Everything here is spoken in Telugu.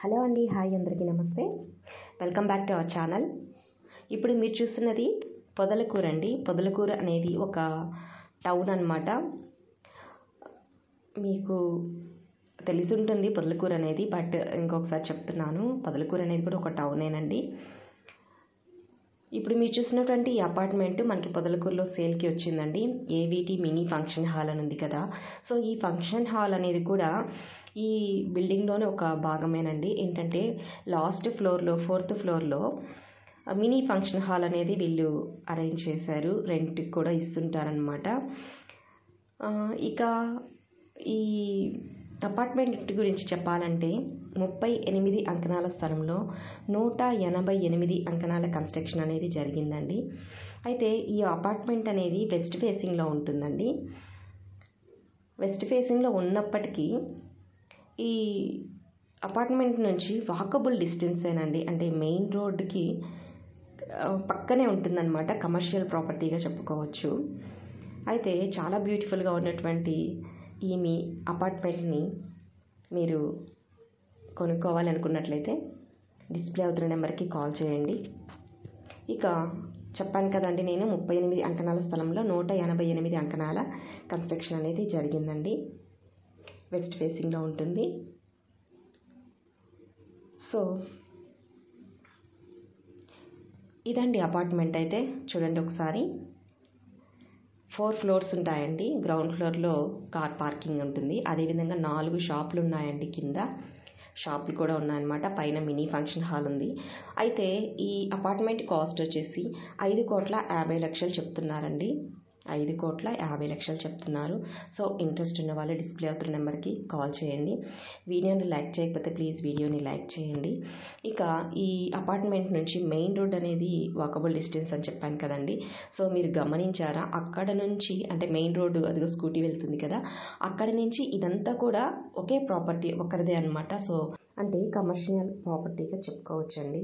హలో అండి, హాయ్ అందరికీ నమస్తే. Welcome back to our channel. ఇప్పుడు మీరు చూస్తున్నది పొదలకూరు అండి. పొదలకూరు అనేది ఒక టౌన్ అన్నమాట. మీకు తెలిసి ఉంటుంది పొదలకూరు అనేది, బట్ ఇంకొకసారి చెప్తున్నాను, పొదలకూరు అనేది కూడా ఒక టౌనేనండి. ఇప్పుడు మీరు చూసినటువంటి ఈ అపార్ట్మెంట్ మనకి పొదలకూరులో సేల్కి వచ్చిందండి. ఏవిటి మినీ ఫంక్షన్ హాల్ అని ఉంది కదా, సో ఈ ఫంక్షన్ హాల్ అనేది కూడా ఈ బిల్డింగ్లోనే ఒక భాగమేనండి. ఏంటంటే లాస్ట్ ఫ్లోర్లో, 4th ఫ్లోర్లో మినీ ఫంక్షన్ హాల్ అనేది వీళ్ళు అరేంజ్ చేశారు. రెంట్కి కూడా ఇస్తుంటారనమాట. ఇక ఈ అపార్ట్మెంట్ గురించి చెప్పాలంటే 38 అంకణాల స్థలంలో 188 అంకణాల కన్స్ట్రక్షన్ అనేది జరిగిందండి. అయితే ఈ అపార్ట్మెంట్ అనేది వెస్ట్ ఫేసింగ్లో ఉంటుందండి. వెస్ట్ ఫేసింగ్లో ఉన్నప్పటికీ ఈ అపార్ట్మెంట్ నుంచి వాకబుల్ డిస్టెన్సేనండి, అంటే మెయిన్ రోడ్డుకి పక్కనే ఉంటుందన్నమాట. కమర్షియల్ ప్రాపర్టీగా చెప్పుకోవచ్చు. అయితే చాలా బ్యూటిఫుల్గా ఉన్నటువంటి ఈ మీ అపార్ట్మెంట్ని మీరు కొనుక్కోవాలనుకున్నట్లయితే డిస్ప్లే అవుతున్న నెంబర్కి కాల్ చేయండి. ఇక చెప్పాను కదండి, నేను 38 అంకణాల స్థలంలో 188 అంకణాల కన్స్ట్రక్షన్ అనేది జరిగిందండి. వెస్ట్ ఫేసింగ్లో ఉంటుంది. సో ఇదండి అపార్ట్మెంట్. అయితే చూడండి ఒకసారి, 4 ఫ్లోర్స్ ఉంటాయండి. గ్రౌండ్ ఫ్లోర్లో కార్ పార్కింగ్ ఉంటుంది. అదేవిధంగా 4 షాపులు ఉన్నాయండి. కింద షాపులు కూడా ఉన్నాయన్నమాట. పైన మినీ ఫంక్షన్ హాల్ ఉంది. అయితే ఈ అపార్ట్మెంట్ కాస్ట్ వచ్చేసి 5,50,00,000 చెప్తున్నారండి. 5,50,00,000 చెప్తున్నారు. సో ఇంట్రెస్ట్ ఉన్న వాళ్ళు డిస్ప్లే అవుతున్న నెంబర్కి కాల్ చేయండి. వీడియోని లైక్ చేయకపోతే ప్లీజ్ వీడియోని లైక్ చేయండి. ఇక ఈ అపార్ట్మెంట్ నుంచి మెయిన్ రోడ్ అనేది వాకబుల్ డిస్టెన్స్ అని చెప్పాను కదండి. సో మీరు గమనించారా, అక్కడ నుంచి అంటే మెయిన్ రోడ్డు అదిగో స్కూటీ వెళ్తుంది కదా, అక్కడ నుంచి ఇదంతా కూడా ఒకే ప్రాపర్టీ, ఒకరిదే అనమాట. సో అంటే కమర్షియల్ ప్రాపర్టీగా చెప్పుకోవచ్చండి.